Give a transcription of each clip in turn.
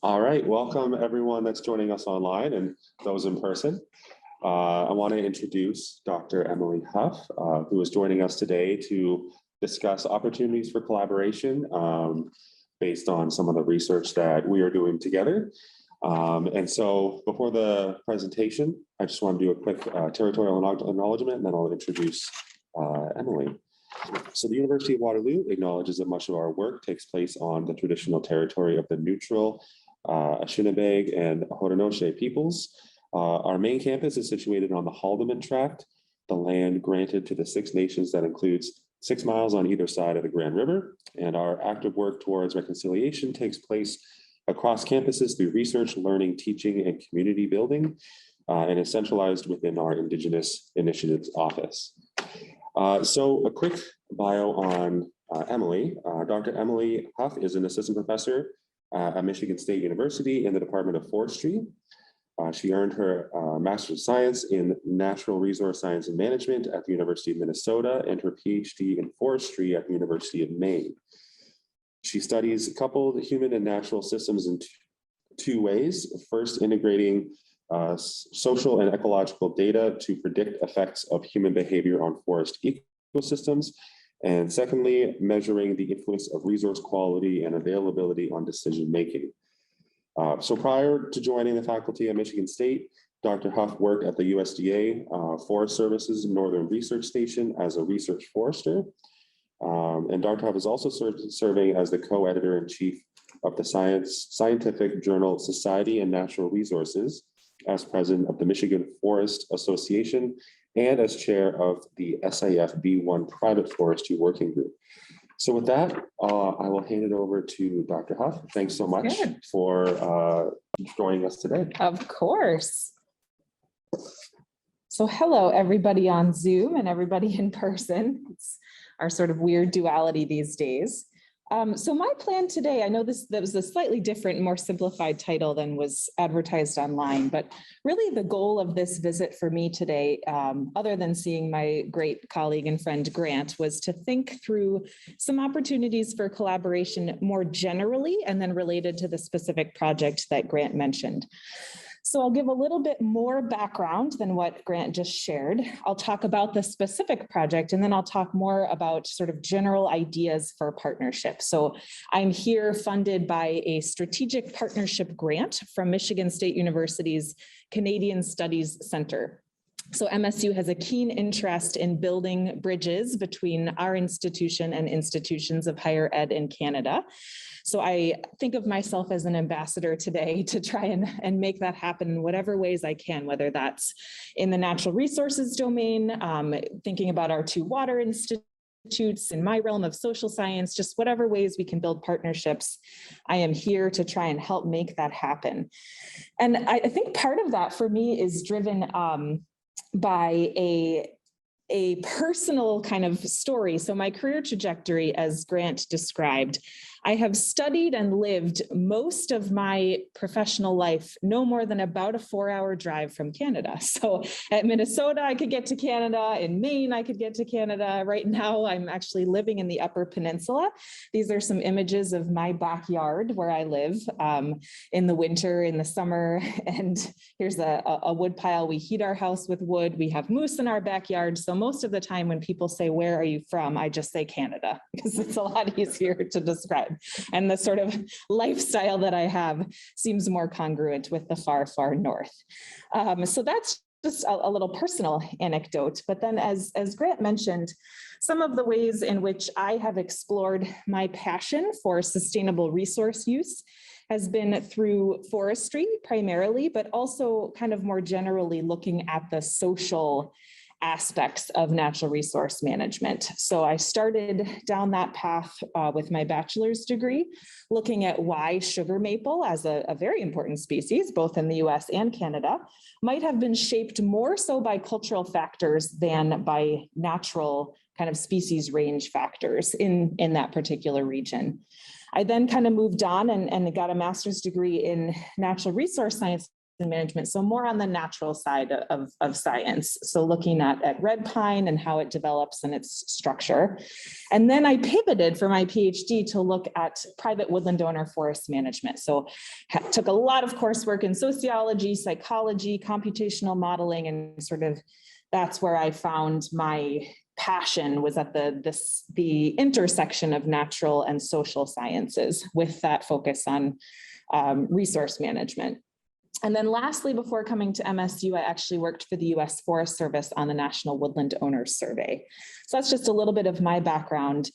All right, welcome everyone that's joining us online and those in person. I want to introduce Dr. Emily Huff, who is joining us today to discuss opportunities for collaboration based on some of the research that we are doing together. And so before the presentation, I just want to do a quick territorial acknowledgement, and then I'll introduce Emily. So the University of Waterloo acknowledges that much of our work takes place on the traditional territory of the neutral Anishinaabe and Haudenosaunee peoples. Our main campus is situated on the Haldimand Tract, the land granted to the Six Nations that includes 6 miles on either side of the Grand River. And our active work towards reconciliation takes place across campuses through research, learning, teaching, and community building, and is centralized within our Indigenous Initiatives Office. So a quick bio on Emily. Dr. Emily Huff is an assistant professor at Michigan State University in the Department of Forestry. She earned her Master's of Science in Natural Resource Science and Management at the University of Minnesota and her PhD in Forestry at the University of Maine. She studies coupled human and natural systems in two ways. First, integrating social and ecological data to predict effects of human behavior on forest ecosystems. And secondly, measuring the influence of resource quality and availability on decision-making. So prior to joining the faculty at Michigan State, Dr. Huff worked at the USDA Forest Services Northern Research Station as a research forester. And Dr. Huff is also serving as the co-editor-in-chief of the scientific journal Society and Natural Resources, as president of the Michigan Forest Association, and as chair of the SAF B1 Private Forestry Working Group. So with that, I will hand it over to Dr. Huff. Thanks so much for joining us today. Of course. So hello, everybody on Zoom and everybody in person. It's our sort of weird duality these days. So my plan today, I know that was a slightly different, more simplified title than was advertised online, but really the goal of this visit for me today, other than seeing my great colleague and friend Grant, was to think through some opportunities for collaboration more generally and then related to the specific project that Grant mentioned. So I'll give a little bit more background than what Grant just shared. I'll talk about the specific project, and then I'll talk more about sort of general ideas for partnership. So I'm here funded by a strategic partnership grant from Michigan State University's Canadian Studies Center. So MSU has a keen interest in building bridges between our institution and institutions of higher ed in Canada. So I think of myself as an ambassador today to try and make that happen in whatever ways I can, whether that's in the natural resources domain, thinking about our two water institutes, in my realm of social science, just whatever ways we can build partnerships. I am here to try and help make that happen. And I think part of that for me is driven by a personal kind of story. So my career trajectory, as Grant described, I have studied and lived most of my professional life no more than about a 4-hour drive from Canada. So at Minnesota, I could get to Canada. In Maine, I could get to Canada. Right now, I'm actually living in the Upper Peninsula. These are some images of my backyard where I live in the winter, in the summer. And here's a wood pile. We heat our house with wood. We have moose in our backyard. So most of the time when people say, "Where are you from?" I just say Canada, because it's a lot easier to describe. And the sort of lifestyle that I have seems more congruent with the far, far north. So that's just a little personal anecdote. But then as Grant mentioned, some of the ways in which I have explored my passion for sustainable resource use has been through forestry primarily, but also kind of more generally looking at the social aspects of natural resource management. So I started down that path with my bachelor's degree, looking at why sugar maple as a very important species, both in the US and Canada, might have been shaped more so by cultural factors than by natural kind of species range factors in that particular region. I then kind of moved on and got a master's degree in natural resource science management. So more on the natural side of science. So looking at red pine and how it develops and its structure. And then I pivoted for my PhD to look at private woodland owner forest management. So took a lot of coursework in sociology, psychology, computational modeling, and sort of that's where I found my passion was at the intersection of natural and social sciences with that focus on resource management. And then lastly, before coming to MSU, I actually worked for the US Forest Service on the National Woodland Owners Survey. So that's just a little bit of my background.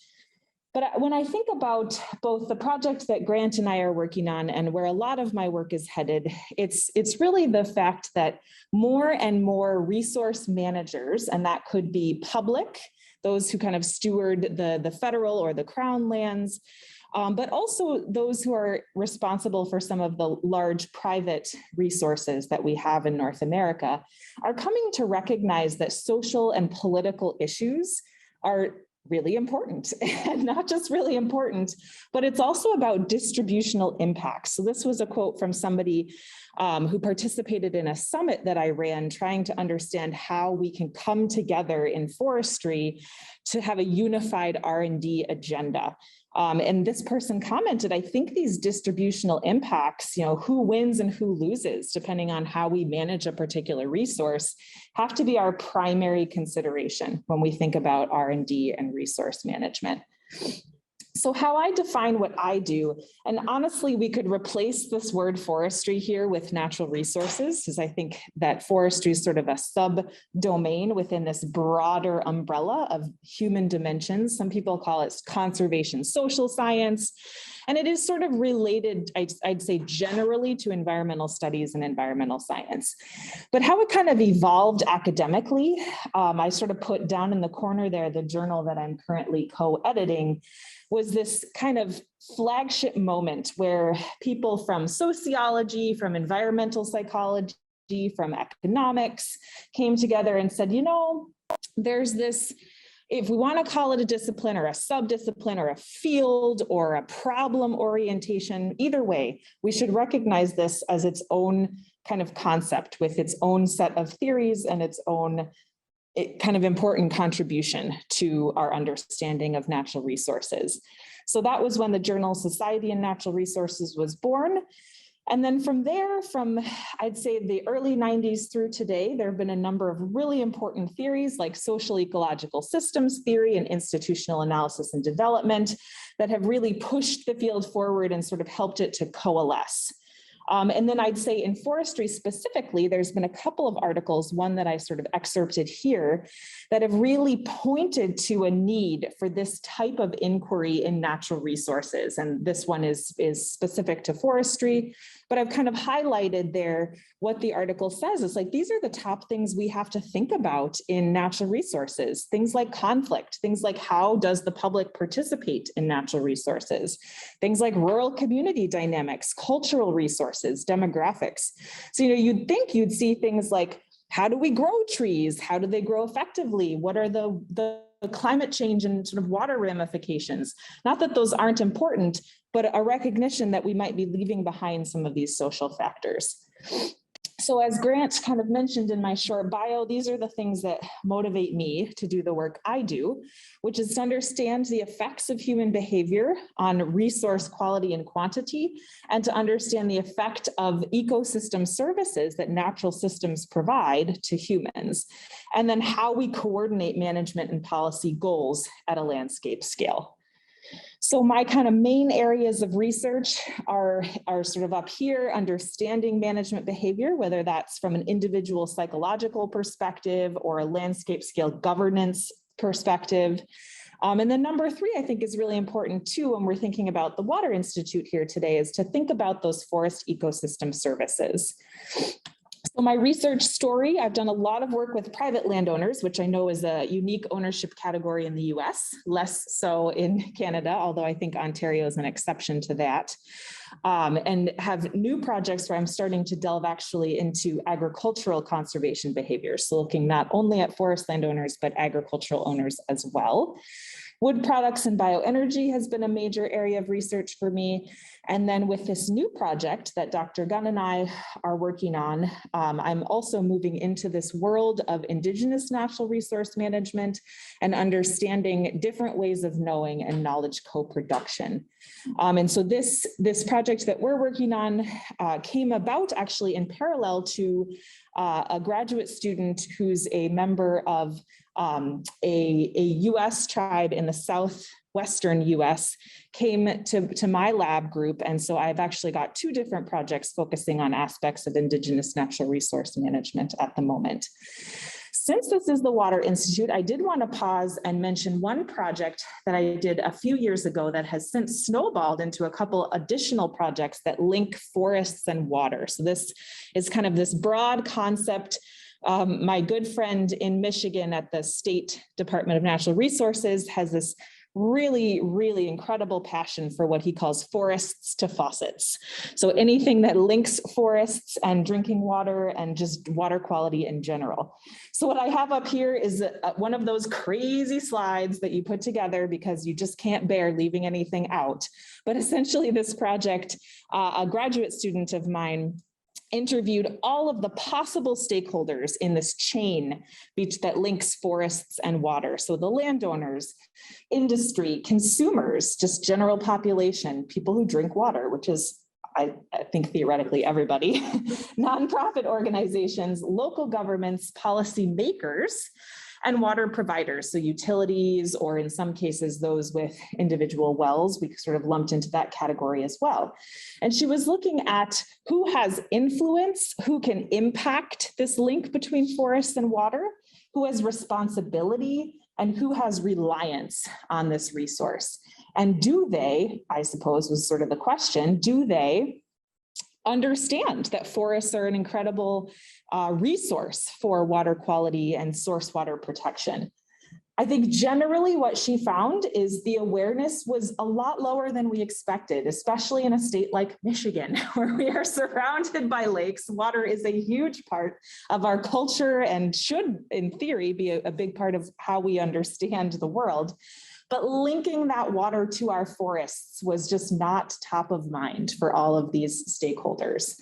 But when I think about both the project that Grant and I are working on and where a lot of my work is headed, it's really the fact that more and more resource managers, and that could be public, those who kind of steward the federal or the crown lands, but also those who are responsible for some of the large private resources that we have in North America, are coming to recognize that social and political issues are really important, and not just really important, but it's also about distributional impacts. So this was a quote from somebody who participated in a summit that I ran, trying to understand how we can come together in forestry to have a unified R&D agenda. And this person commented, I think these distributional impacts, who wins and who loses, depending on how we manage a particular resource, have to be our primary consideration when we think about R&D and resource management. So how I define what I do, and honestly, we could replace this word forestry here with natural resources, because I think that forestry is sort of a subdomain within this broader umbrella of human dimensions. Some people call it conservation social science, and it is sort of related, I'd say, generally to environmental studies and environmental science. But how it kind of evolved academically, I sort of put down in the corner there the journal that I'm currently co-editing, was this kind of flagship moment where people from sociology, from environmental psychology, from economics came together and said, there's this, if we want to call it a discipline or a subdiscipline or a field or a problem orientation, either way, we should recognize this as its own kind of concept with its own set of theories and its own kind of important contribution to our understanding of natural resources. So that was when the journal Society and Natural Resources was born. And then from there, from I'd say the early 90s through today, there have been a number of really important theories like social ecological systems theory and institutional analysis and development that have really pushed the field forward and sort of helped it to coalesce. And then I'd say in forestry specifically, there's been a couple of articles, one that I sort of excerpted here, that have really pointed to a need for this type of inquiry in natural resources. And this one is specific to forestry, but I've kind of highlighted there what the article says. It's like, these are the top things we have to think about in natural resources, things like conflict, things like how does the public participate in natural resources, things like rural community dynamics, cultural resources, demographics. So, you'd think you'd see things like, how do we grow trees? How do they grow effectively? What are the climate change and sort of water ramifications? Not that those aren't important, but a recognition that we might be leaving behind some of these social factors. So as Grant kind of mentioned in my short bio, these are the things that motivate me to do the work I do, which is to understand the effects of human behavior on resource quality and quantity, and to understand the effect of ecosystem services that natural systems provide to humans, and then how we coordinate management and policy goals at a landscape scale. So my kind of main areas of research are sort of up here, understanding management behavior, whether that's from an individual psychological perspective or a landscape scale governance perspective. And then number 3, I think is really important too, when we're thinking about the Water Institute here today, is to think about those forest ecosystem services. So my research story, I've done a lot of work with private landowners, which I know is a unique ownership category in the US, less so in Canada, although I think Ontario is an exception to that. And have new projects where I'm starting to delve actually into agricultural conservation behaviors. So looking not only at forest landowners, but agricultural owners as well. Wood products and bioenergy has been a major area of research for me. And then with this new project that Dr. Gunn and I are working on, I'm also moving into this world of Indigenous natural resource management and understanding different ways of knowing and knowledge co-production. And so this project that we're working on came about actually in parallel to a graduate student who's a member of a US tribe in the southwestern US came to my lab group. And so I've actually got two different projects focusing on aspects of Indigenous natural resource management at the moment. Since this is the Water Institute, I did want to pause and mention one project that I did a few years ago that has since snowballed into a couple additional projects that link forests and water. So this is kind of this broad concept. My good friend in Michigan at the State Department of Natural Resources has this really, really incredible passion for what he calls forests to faucets. So anything that links forests and drinking water and just water quality in general. So what I have up here is one of those crazy slides that you put together because you just can't bear leaving anything out. But essentially this project, a graduate student of mine interviewed all of the possible stakeholders in this chain that links forests and water. So the landowners, industry, consumers, just general population, people who drink water, which is, I think theoretically everybody, nonprofit organizations, local governments, policy makers, and water providers, so utilities, or in some cases, those with individual wells, we sort of lumped into that category as well. And she was looking at who has influence, who can impact this link between forests and water, who has responsibility, and who has reliance on this resource. And do they, I suppose was sort of the question, do they understand that forests are an incredible resource for water quality and source water protection? I think generally what she found is the awareness was a lot lower than we expected, especially in a state like Michigan, where we are surrounded by lakes. Water is a huge part of our culture and should, in theory, be a big part of how we understand the world. But linking that water to our forests was just not top of mind for all of these stakeholders.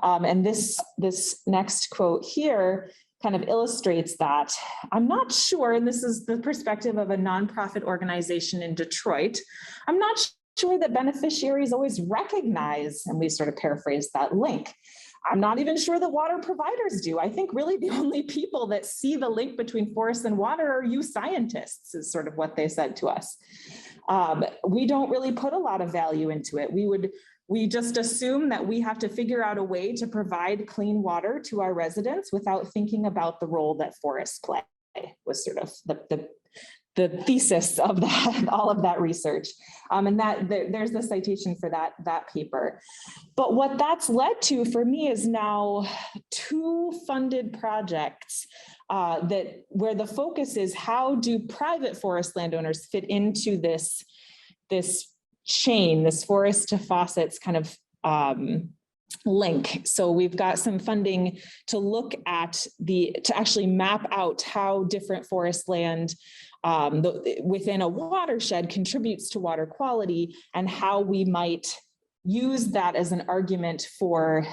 And this next quote here kind of illustrates that. I'm not sure, and this is the perspective of a nonprofit organization in Detroit, I'm not sure that beneficiaries always recognize, and we sort of paraphrase that link. I'm not even sure that water providers do. I think really the only people that see the link between forests and water are you scientists, is sort of what they said to us. We don't really put a lot of value into it. We just assume that we have to figure out a way to provide clean water to our residents without thinking about the role that forests play, was sort of the thesis of that, all of that research. And that there's the citation for that paper. But what that's led to for me is now two funded projects where the focus is how do private forest landowners fit into this chain, this forest to faucets kind of link. So we've got some funding to look at to actually map out how different forest land within a watershed contributes to water quality, and how we might use that as an argument for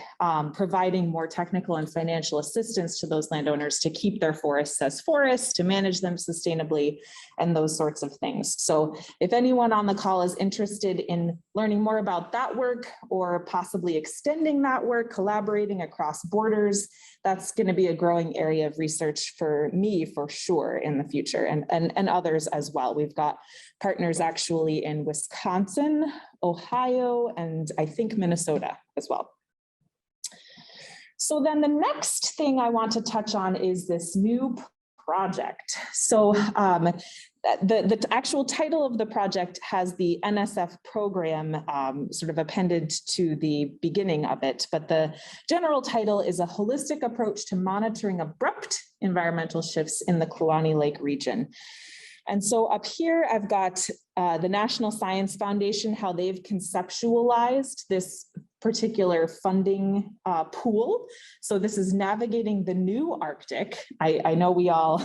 providing more technical and financial assistance to those landowners to keep their forests as forests, to manage them sustainably, and those sorts of things. So if anyone on the call is interested in learning more about that work, or possibly extending that work, collaborating across borders, that's going to be a growing area of research for me for sure in the future, and others as well. We've got partners actually in Wisconsin, Ohio, and I think Minnesota as well. So then the next thing I want to touch on is this new project. So the actual title of the project has the NSF program sort of appended to the beginning of it, but the general title is a holistic approach to monitoring abrupt environmental shifts in the Kluane Lake region. And so up here, I've got the National Science Foundation, how they've conceptualized this particular funding pool. So this is navigating the new Arctic. I know we all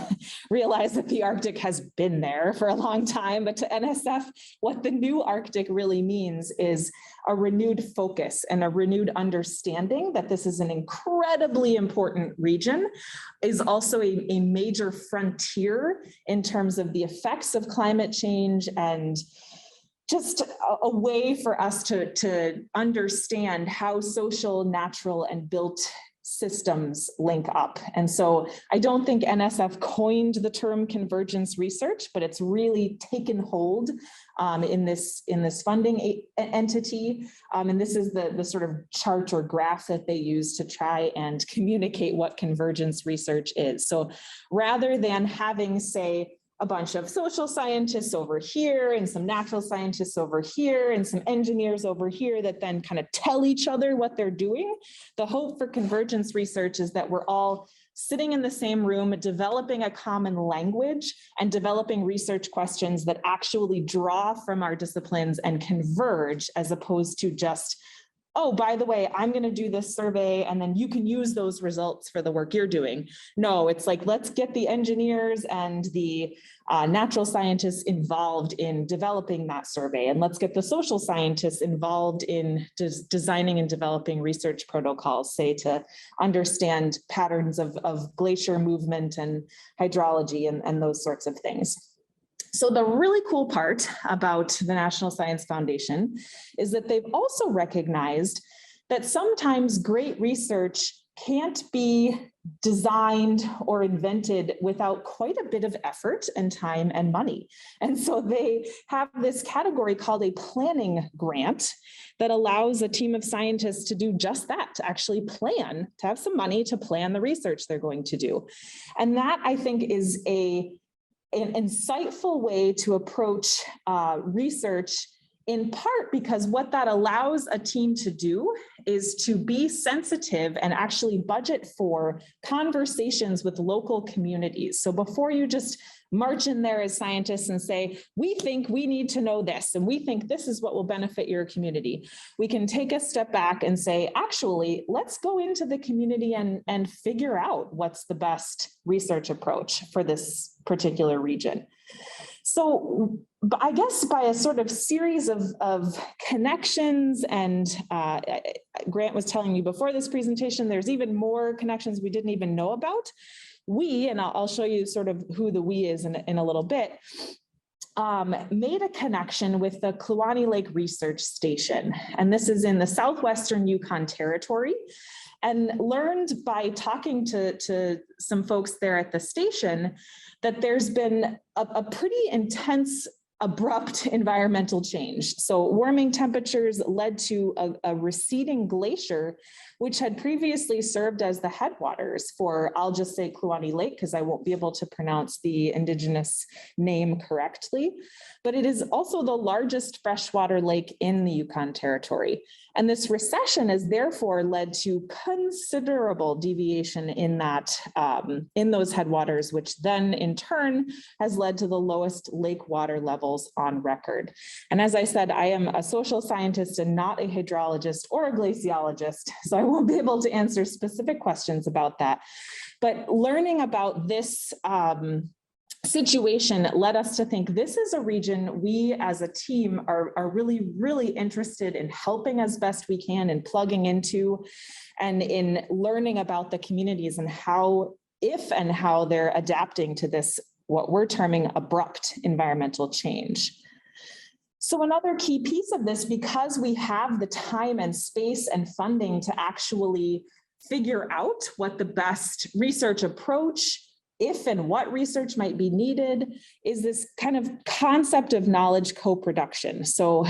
realize that the Arctic has been there for a long time, but to NSF, what the new Arctic really means is a renewed focus and a renewed understanding that this is an incredibly important region, is also a major frontier in terms of the effects of climate change, and just a way for us to understand how social, natural, and built systems link up. And so I don't think NSF coined the term convergence research, but it's really taken hold in this funding entity. And this is the sort of chart or graph that they use to try and communicate what convergence research is. So rather than having, say, a bunch of social scientists over here and some natural scientists over here and some engineers over here that then kind of tell each other what they're doing, the hope for convergence research is that we're all sitting in the same room, developing a common language and developing research questions that actually draw from our disciplines and converge, as opposed to just, oh, by the way, I'm going to do this survey and then you can use those results for the work you're doing. No, it's like, let's get the engineers and the natural scientists involved in developing that survey. And let's get the social scientists involved in designing and developing research protocols, say, to understand patterns of glacier movement and hydrology and those sorts of things. So the really cool part about the National Science Foundation is that they've also recognized that sometimes great research can't be designed or invented without quite a bit of effort and time and money. And so they have this category called a planning grant that allows a team of scientists to do just that, to actually plan, to have some money to plan the research they're going to do. And that, I think, is an insightful way to approach research, in part because what that allows a team to do is to be sensitive and actually budget for conversations with local communities. So before you just march in there as scientists and say, we think we need to know this, and we think this is what will benefit your community, we can take a step back and say, actually, let's go into the community and figure out what's the best research approach for this particular region. So I guess by a sort of series of connections, and Grant was telling me before this presentation, there's even more connections we didn't even know about. And I'll show you sort of who the we is in a little bit, made a connection with the Kluane Lake Research Station. And this is in the southwestern Yukon Territory. And learned by talking to some folks there at the station that there's been a pretty intense, abrupt environmental change. So warming temperatures led to a receding glacier, which had previously served as the headwaters for, I'll just say Kluane Lake, because I won't be able to pronounce the indigenous name correctly, but it is also the largest freshwater lake in the Yukon Territory. And this recession has therefore led to considerable deviation in that, in those headwaters, which then in turn has led to the lowest lake water levels on record. And as I said, I am a social scientist and not a hydrologist or a glaciologist, so I won't be able to answer specific questions about that. But learning about this situation led us to think this is a region we as a team are really, really interested in helping as best we can and plugging into, and in learning about the communities and how, if and how they're adapting to this, what we're terming abrupt environmental change. So another key piece of this, because we have the time and space and funding to actually figure out what the best research approach, if and what research might be needed, is this kind of concept of knowledge co-production. So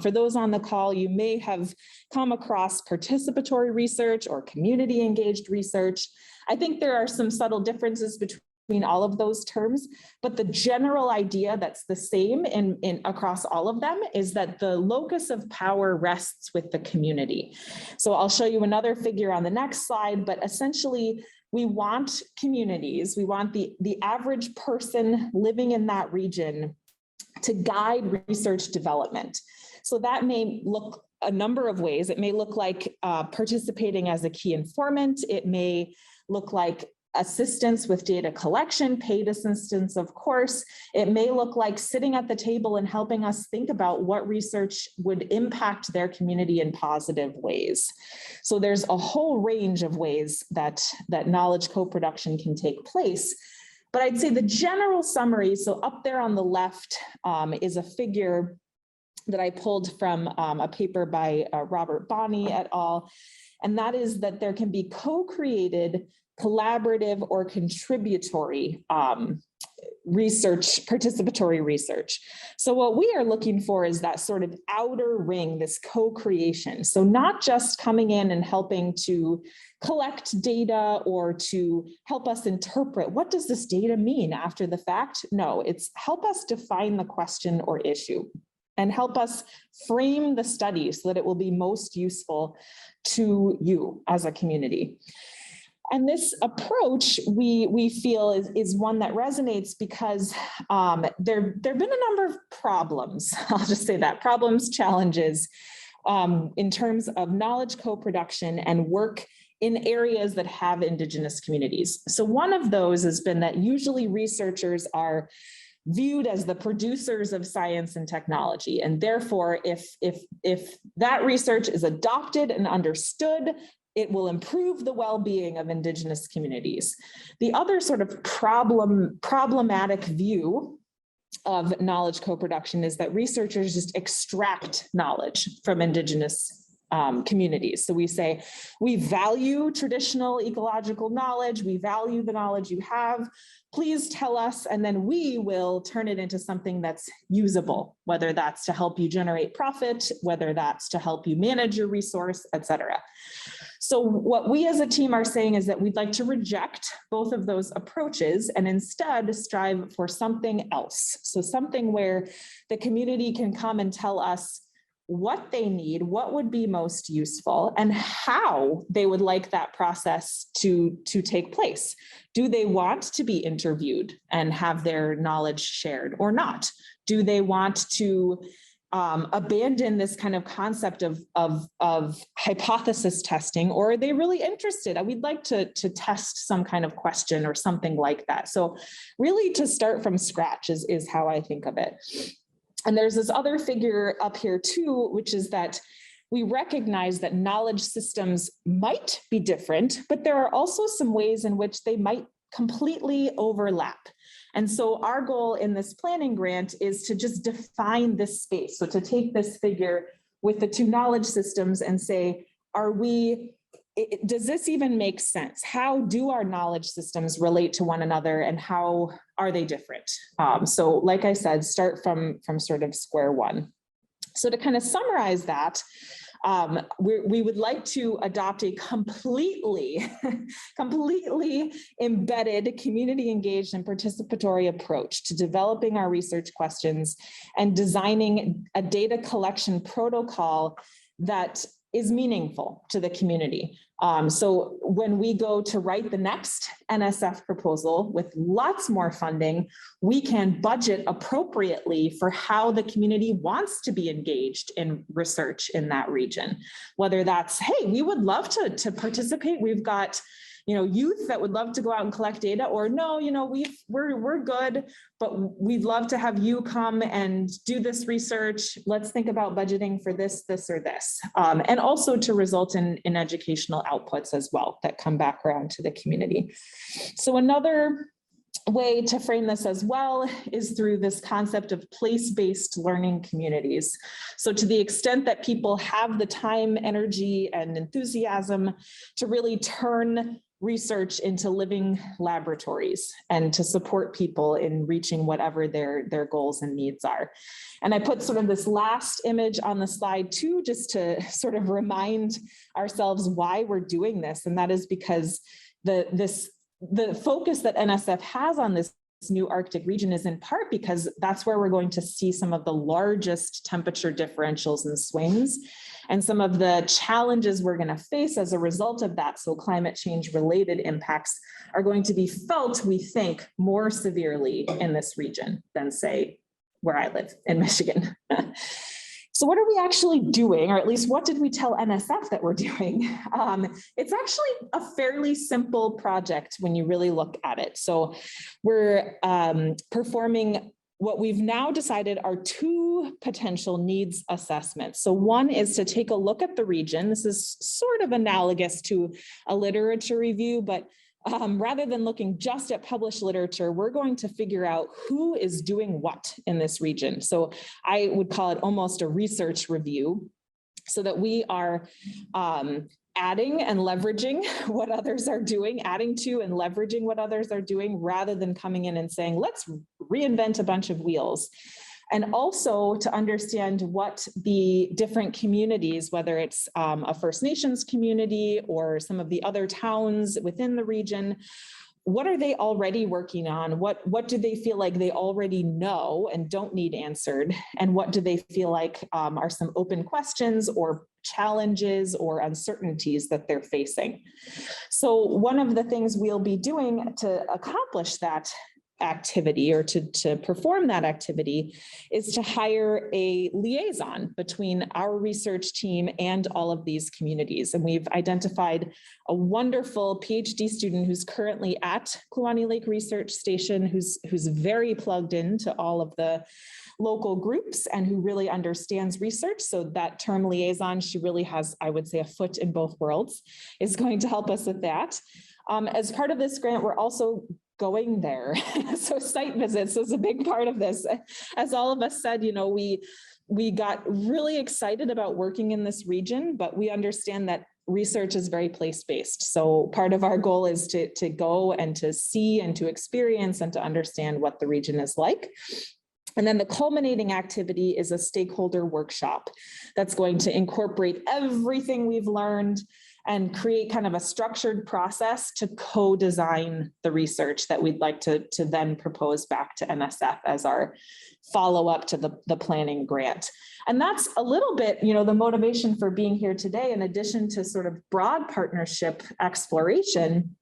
for those on the call, you may have come across participatory research or community engaged research. I think there are some subtle differences between all of those terms, but the general idea that's the same in across all of them is that the locus of power rests with the community. So I'll show you another figure on the next slide, but essentially we want communities, we want the average person living in that region to guide research development. So that may look a number of ways. It may look like participating as a key informant. It may look like assistance with data collection, paid assistance, of course. It may look like sitting at the table and helping us think about what research would impact their community in positive ways. So there's a whole range of ways that knowledge co-production can take place. But I'd say the general summary, so up there on the left is a figure that I pulled from a paper by Robert Bonney et al. And that is that there can be co-created, collaborative, or contributory research, participatory research. So what we are looking for is that sort of outer ring, this co-creation. So not just coming in and helping to collect data or to help us interpret, what does this data mean after the fact? No, it's help us define the question or issue and help us frame the study so that it will be most useful to you as a community. And this approach we feel is one that resonates because there have been a number of problems, I'll just say that, problems, challenges in terms of knowledge co-production and work in areas that have Indigenous communities. So one of those has been that usually researchers are viewed as the producers of science and technology. And therefore, if that research is adopted and understood, it will improve the well-being of Indigenous communities. The other sort of problematic view of knowledge co-production is that researchers just extract knowledge from Indigenous communities. So we say, we value traditional ecological knowledge, we value the knowledge you have, please tell us, and then we will turn it into something that's usable, whether that's to help you generate profit, whether that's to help you manage your resource, et cetera. So what we as a team are saying is that we'd like to reject both of those approaches and instead strive for something else. So something where the community can come and tell us what they need, what would be most useful, and how they would like that process to take place. Do they want to be interviewed and have their knowledge shared or not? Do they want to abandon this kind of concept of hypothesis testing, or are they really interested? We'd like to test some kind of question or something like that. So really to start from scratch is how I think of it. And there's this other figure up here too, which is that we recognize that knowledge systems might be different, but there are also some ways in which they might completely overlap. And so our goal in this planning grant is to just define this space. So to take this figure with the two knowledge systems and say, does this even make sense? How do our knowledge systems relate to one another and how are they different? So like I said, start from sort of square one. So to kind of summarize that, we would like to adopt a completely embedded, community engaged and participatory approach to developing our research questions and designing a data collection protocol that is meaningful to the community. So when we go to write the next NSF proposal with lots more funding, we can budget appropriately for how the community wants to be engaged in research in that region. Whether that's, hey, we would love to participate. We've got youth that would love to go out and collect data, or no, we're good, but we'd love to have you come and do this research. Let's think about budgeting for this, or this, and also to result in educational outputs as well that come back around to the community. So another way to frame this as well is through this concept of place-based learning communities. So to the extent that people have the time, energy, and enthusiasm to really turn research into living laboratories and to support people in reaching whatever their goals and needs are. And I put sort of this last image on the slide too, just to sort of remind ourselves why we're doing this. And that is because the focus that NSF has on this new Arctic region is in part because that's where we're going to see some of the largest temperature differentials and swings and some of the challenges we're going to face as a result of that. So climate change related impacts are going to be felt, we think, more severely in this region than say where I live in Michigan. So what are we actually doing, or at least what did we tell NSF that we're doing? It's actually a fairly simple project when you really look at it. So we're performing what we've now decided are two potential needs assessments. So one is to take a look at the region. This is sort of analogous to a literature review, but rather than looking just at published literature, we're going to figure out who is doing what in this region. So I would call it almost a research review, so that we are adding and leveraging what others are doing, adding to and leveraging what others are doing, rather than coming in and saying, let's reinvent a bunch of wheels. And also to understand what the different communities, whether it's a First Nations community or some of the other towns within the region, what are they already working on? What do they feel like they already know and don't need answered? And what do they feel like are some open questions or challenges or uncertainties that they're facing? So one of the things we'll be doing to accomplish that activity, or to perform that activity, is to hire a liaison between our research team and all of these communities. And we've identified a wonderful PhD student who's currently at Kluane Lake Research Station, who's very plugged into all of the local groups and who really understands research. So that term liaison, she really has, I would say, a foot in both worlds, is going to help us with that. As part of this grant, we're also going there. So site visits is a big part of this. As all of us said, we got really excited about working in this region, but we understand that research is very place-based. So part of our goal is to go and to see and to experience and to understand what the region is like. And then the culminating activity is a stakeholder workshop that's going to incorporate everything we've learned and create kind of a structured process to co-design the research that we'd like to then propose back to NSF as our follow-up to the planning grant. And that's a little bit, the motivation for being here today, in addition to sort of broad partnership exploration,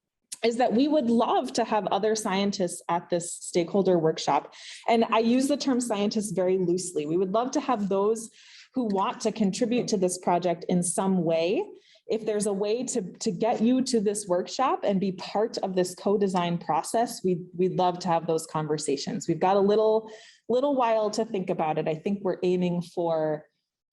is that we would love to have other scientists at this stakeholder workshop. And I use the term scientists very loosely. We would love to have those who want to contribute to this project in some way. If there's a way to get you to this workshop and be part of this co-design process, we'd love to have those conversations. We've got a little while to think about it. I think we're aiming for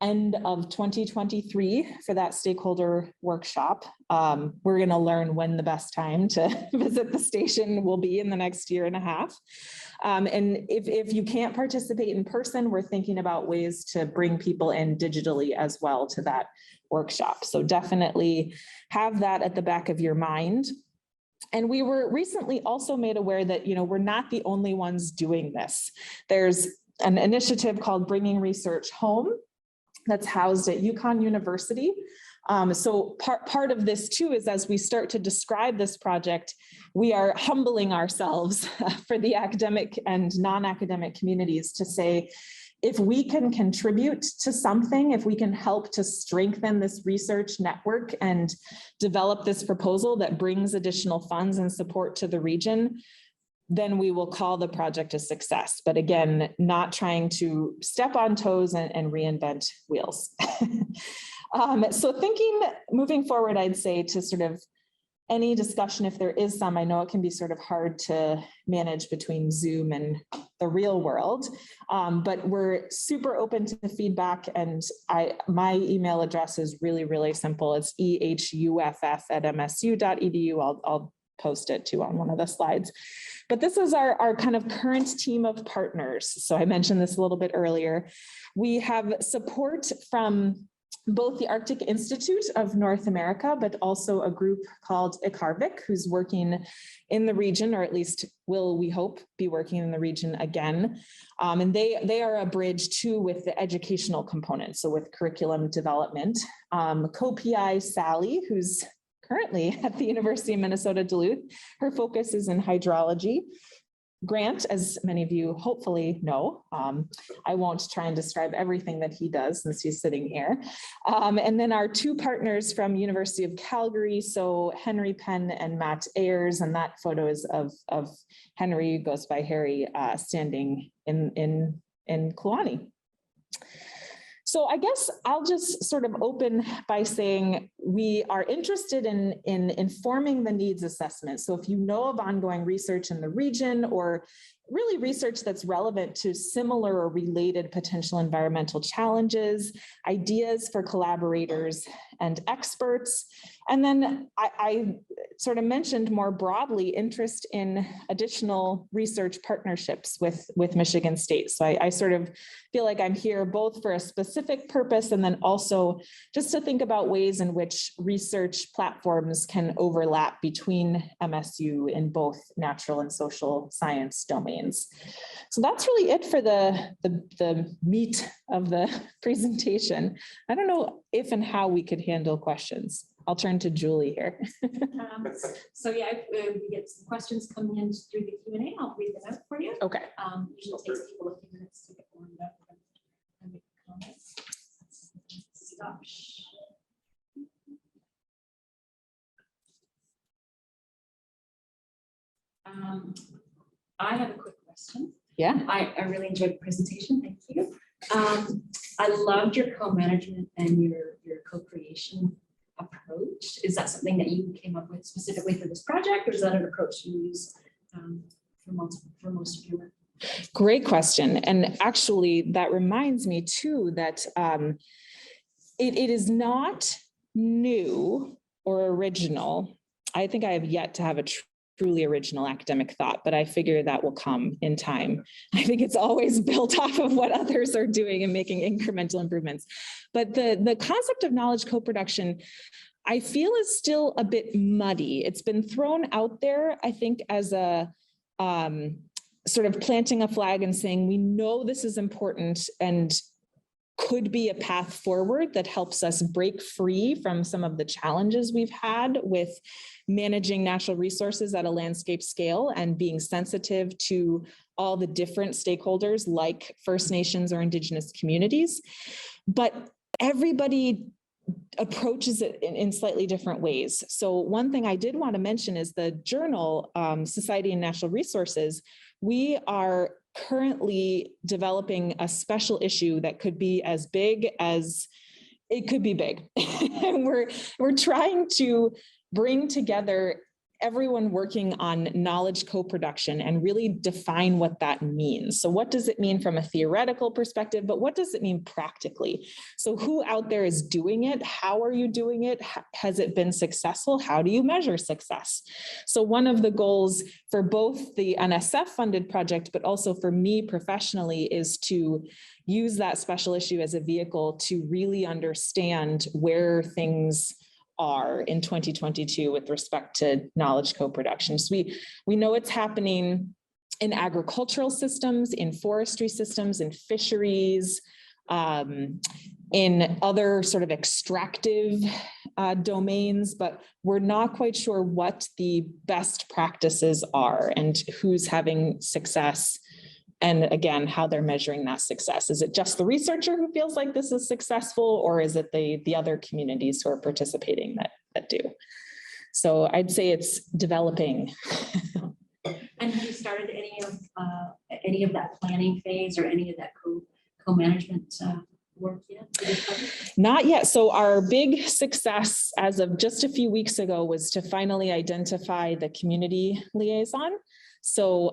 end of 2023 for that stakeholder workshop. We're going to learn when the best time to visit the station will be in the next year and a half. And if you can't participate in person, we're thinking about ways to bring people in digitally as well to that workshop. So definitely have that at the back of your mind. And we were recently also made aware that, we're not the only ones doing this. There's an initiative called Bringing Research Home that's housed at UConn University. So part of this too is, as we start to describe this project, we are humbling ourselves for the academic and non-academic communities to say, if we can contribute to something, if we can help to strengthen this research network and develop this proposal that brings additional funds and support to the region, then we will call the project a success. But again, not trying to step on toes and reinvent wheels. So thinking, moving forward, I'd say to sort of any discussion, if there is some, I know it can be sort of hard to manage between Zoom and the real world, but we're super open to feedback. And my email address is really simple. It's ehuff@msu.edu. I'll post it too on one of the slides. But this is our kind of current team of partners. So I mentioned this a little bit earlier. We have support from both the Arctic Institute of North America, but also a group called ICARVIC, who's working in the region, or at least will, we hope, be working in the region again. And they are a bridge too with the educational component, so with curriculum development. Co-PI Sally, who's currently at the University of Minnesota Duluth, her focus is in hydrology. Grant, as many of you hopefully know, I won't try and describe everything that he does since he's sitting here. And then our two partners from University of Calgary, so Henry Penn and Matt Ayers, and that photo is of Henry, goes by Harry, standing in Kluane. So I guess I'll just sort of open by saying we are interested in informing the needs assessment. So if you know of ongoing research in the region or really research that's relevant to similar or related potential environmental challenges, ideas for collaborators and experts. And then I sort of mentioned more broadly interest in additional research partnerships with Michigan State. So I sort of feel like I'm here both for a specific purpose and then also just to think about ways in which research platforms can overlap between MSU in both natural and social science domains. So that's really it for the meat of the presentation. I don't know if and how we could handle questions. I'll turn to Julie here. So yeah, we get some questions coming in through the Q&A. I'll read them out for you. Okay. Usually takes people a few minutes to get warmed up and make comments. Stop. I have a quick question. Yeah. I really enjoyed the presentation. Thank you. I loved your co-management and your co-creation approach. Is that something that you came up with specifically for this project, or is that an approach you use for most of your work? Great question. And actually, that reminds me too that it is not new or original. I think I have yet to have a truly original academic thought, but I figure that will come in time. I think it's always built off of what others are doing and making incremental improvements. But the concept of knowledge co-production, I feel, is still a bit muddy. It's been thrown out there, I think, as a sort of planting a flag and saying, we know this is important and could be a path forward that helps us break free from some of the challenges we've had with managing natural resources at a landscape scale and being sensitive to all the different stakeholders like First Nations or Indigenous communities. But everybody approaches it in slightly different ways. So one thing I did want to mention is the journal, Society and Natural Resources. We are currently developing a special issue that could be as big as it could be big. And we're trying to bring together everyone working on knowledge co-production and really define what that means. So what does it mean from a theoretical perspective, but what does it mean practically? So who out there is doing it? How are you doing it? Has it been successful? How do you measure success? So one of the goals for both the NSF funded project, but also for me professionally, is to use that special issue as a vehicle to really understand where things are in 2022 with respect to knowledge co-production. So we know it's happening in agricultural systems, in forestry systems, in fisheries, in other sort of extractive domains, but we're not quite sure what the best practices are and who's having success. And again, how they're measuring that success. Is it just the researcher who feels like this is successful, or is it the other communities who are participating that do? So I'd say it's developing. And have you started any of that planning phase or any of that co-management work yet? Not yet. So our big success as of just a few weeks ago was to finally identify the community liaison. So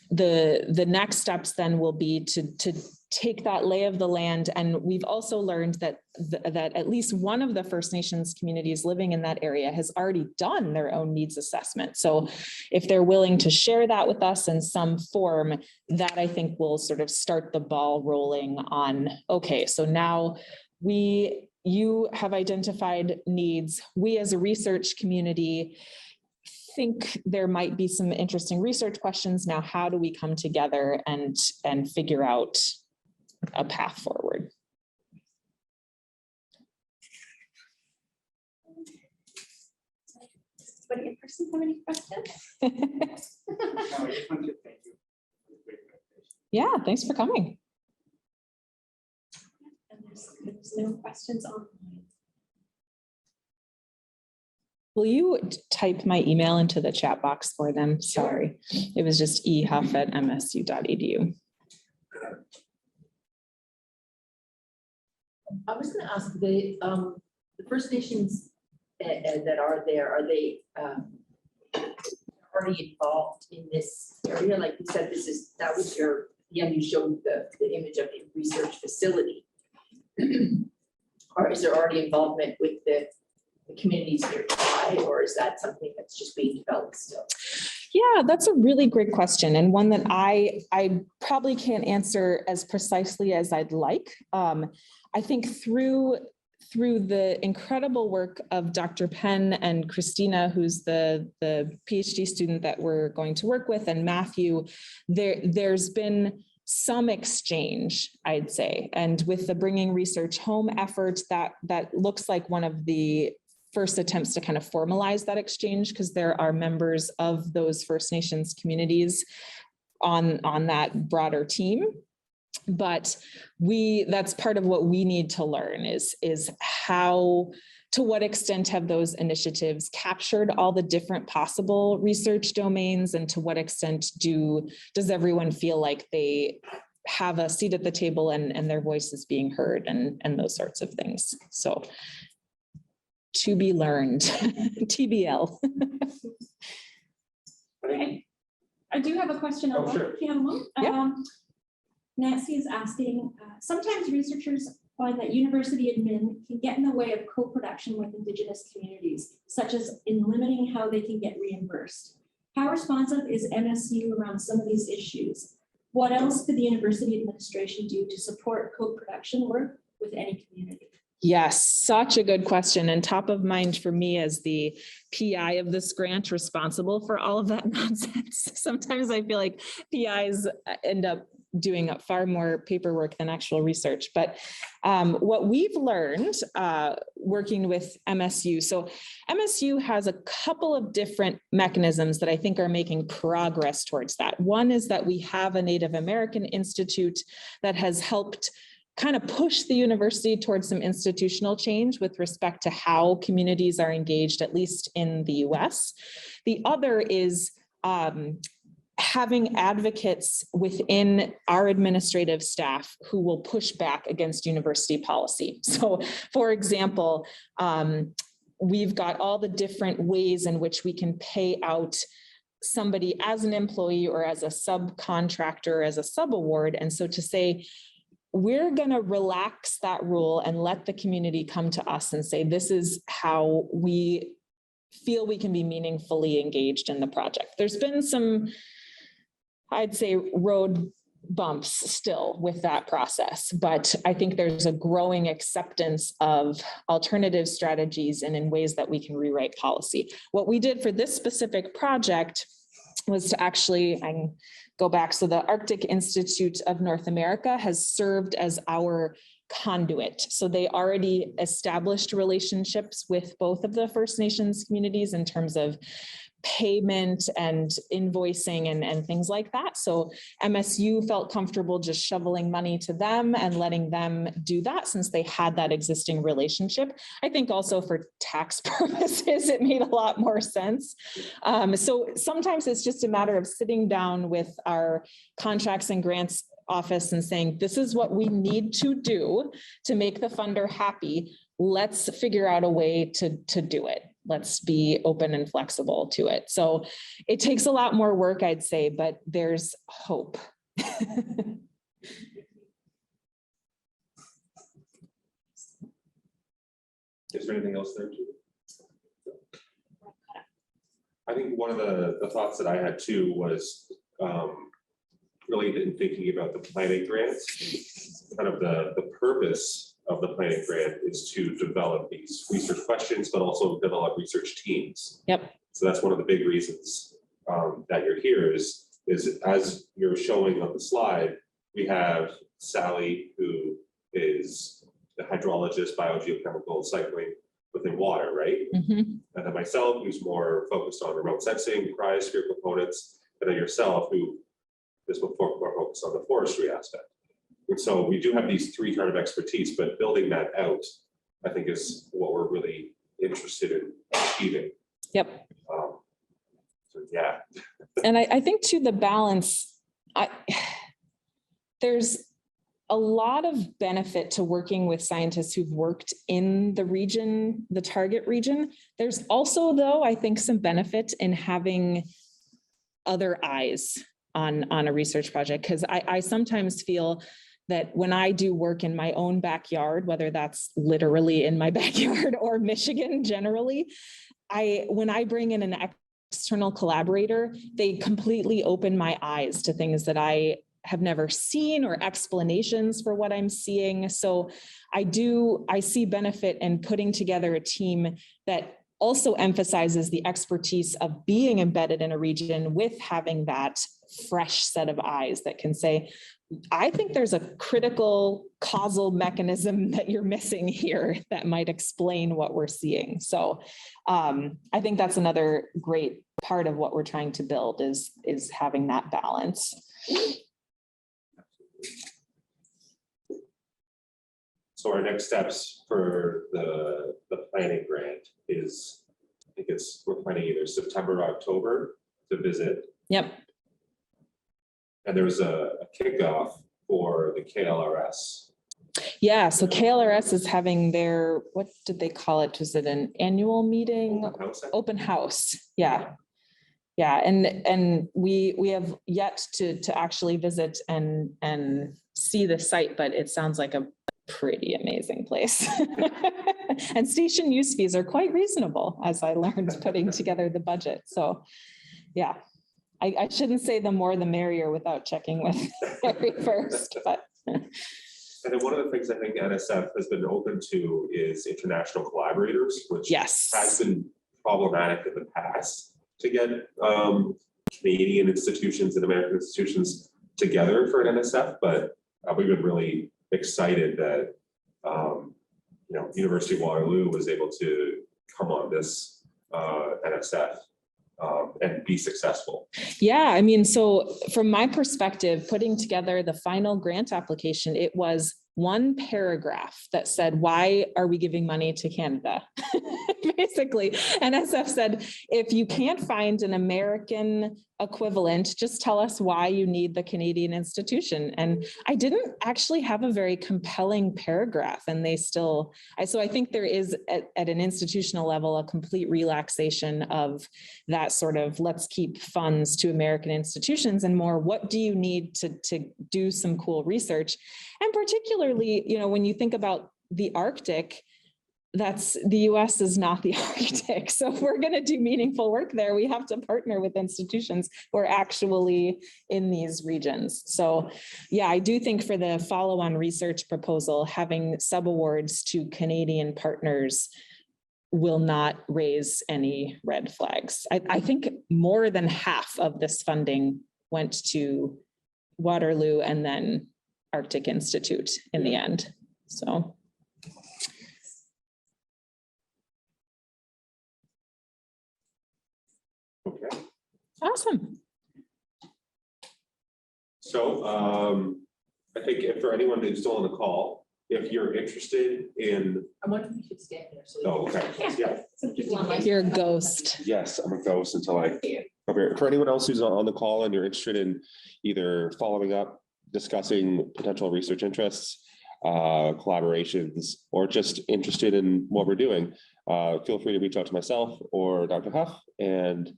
the next steps then will be to take that lay of the land. And we've also learned that at least one of the First Nations communities living in that area has already done their own needs assessment. So if they're willing to share that with us in some form, that I think will sort of start the ball rolling on, okay, so now you have identified needs. We as a research community think there might be some interesting research questions. Now, how do we come together and figure out a path forward? Anybody in person have any questions? No, I just want to thank you for the great presentation. Yeah, thanks for coming. And there's no questions online. Will you type my email into the chat box for them? Sorry, it was just ehuff@msu.edu. I was going to ask the First Nations that are there, are they already involved in this area? Like you said, that was you showed the image of the research facility. Or is there already involvement with the communities nearby, or is that something that's just being developed still? Yeah, that's a really great question, and one that I probably can't answer as precisely as I'd like. I think through the incredible work of Dr. Penn and Christina, who's the PhD student that we're going to work with, and Matthew, there's been some exchange, I'd say. And with the Bringing Research Home effort, that looks like one of the first attempts to kind of formalize that exchange, because there are members of those First Nations communities on that broader team. But that's part of what we need to learn is how, to what extent have those initiatives captured all the different possible research domains, and to what extent does everyone feel like they have a seat at the table and their voice is being heard, and those sorts of things. So to be learned, TBL. Okay. I do have a question. Oh, sure. If you have a moment. Yeah. Nancy is asking, sometimes researchers find that university admin can get in the way of co-production with Indigenous communities, such as in limiting how they can get reimbursed. How responsive is MSU around some of these issues? What else could the university administration do to support co-production work with any community? Yes, such a good question, and top of mind for me as the PI of this grant responsible for all of that nonsense. Sometimes I feel like PIs end up doing far more paperwork than actual research. But what we've learned working with MSU, so MSU has a couple of different mechanisms that I think are making progress towards that. One is that we have a Native American Institute that has helped kind of push the university towards some institutional change with respect to how communities are engaged, at least in the US. The other is having advocates within our administrative staff who will push back against university policy. So for example, we've got all the different ways in which we can pay out somebody as an employee or as a subcontractor, as a subaward. And so to say, we're going to relax that rule and let the community come to us and say, this is how we feel we can be meaningfully engaged in the project. There's been some, I'd say, road bumps still with that process, but I think there's a growing acceptance of alternative strategies and in ways that we can rewrite policy. What we did for this specific project was to actually, I can go back. So the Arctic Institute of North America has served as our conduit. So they already established relationships with both of the First Nations communities in terms of payment and invoicing and things like that. So MSU felt comfortable just shoveling money to them and letting them do that since they had that existing relationship. I think also for tax purposes, it made a lot more sense. So sometimes it's just a matter of sitting down with our contracts and grants office and saying, this is what we need to do to make the funder happy. Let's figure out a way to do it. Let's be open and flexible to it. So it takes a lot more work, I'd say, but there's hope. Is there anything else there too? I think one of the thoughts that I had too was really in thinking about the planning grants, kind of the purpose of the planning grant is to develop these research questions, but also develop research teams. Yep. So that's one of the big reasons that you're here is as you're showing on the slide, we have Sally, who is the hydrologist, biogeochemical cycling within water, right? Mm-hmm. And then myself, who's more focused on remote sensing, cryosphere components, and then yourself, who is more focused on the forestry aspect. And so we do have these three kind of expertise, but building that out, I think, is what we're really interested in achieving. Yep. So yeah. And I think too, the balance, a lot of benefit to working with scientists who've worked in the region, the target region. There's also, though, I think some benefit in having other eyes on a research project, because I sometimes feel that when I do work in my own backyard, whether that's literally in my backyard or Michigan generally, when I bring in an external collaborator, they completely open my eyes to things that I have never seen or explanations for what I'm seeing. So I see benefit in putting together a team that also emphasizes the expertise of being embedded in a region with having that fresh set of eyes that can say, I think there's a critical causal mechanism that you're missing here that might explain what we're seeing. So I think that's another great part of what we're trying to build is having that balance. So our next steps for the planning grant is, I think we're planning either September or October to visit. Yep. And there's a kickoff for the KLRS. Yeah, so KLRS is having their, what did they call it? Was it an annual meeting? Open house, I think. Open house, yeah. Yeah, and we have yet to actually visit and see the site, but it sounds like a pretty amazing place. And station use fees are quite reasonable, as I learned putting together the budget. So yeah, I shouldn't say the more the merrier without checking with Harry first, but. And then one of the things I think NSF has been open to is international collaborators, which Yes. has been problematic in the past to get Canadian institutions and American institutions together for an NSF, but we've been really excited that University of Waterloo was able to come on this NSF and be successful. Yeah, I mean, so from my perspective, putting together the final grant application, it was one paragraph that said, why are we giving money to Canada? Basically, NSF said, if you can't find an American equivalent, just tell us why you need the Canadian institution. And I didn't actually have a very compelling paragraph, and they still, so I think there is at an institutional level, a complete relaxation of that sort of, let's keep funds to American institutions and more, what do you need to do some cool research? And particularly, when you think about the Arctic, the US is not the Arctic. So if we're going to do meaningful work there, we have to partner with institutions who are actually in these regions. So yeah, I do think for the follow-on research proposal, having subawards to Canadian partners will not raise any red flags. I think more than half of this funding went to Waterloo and then Arctic Institute in the end. So. Okay. Awesome. So I think if for anyone who's still on the call, if you're interested in, I wonder if we should stand there. So oh, okay, yeah, some people online. You're a ghost. yes, I'm a ghost until I come here. For anyone else who's on the call and you're interested in either following up, discussing potential research interests, collaborations, or just interested in what we're doing, feel free to reach out to myself or Dr. Huff, and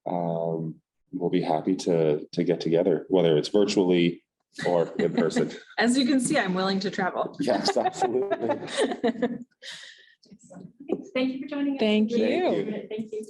we'll be happy to get together, whether it's virtually or in person. As you can see, I'm willing to travel. Yes, absolutely. Thank you for joining us. Thank Really you. appreciate it. Thank you.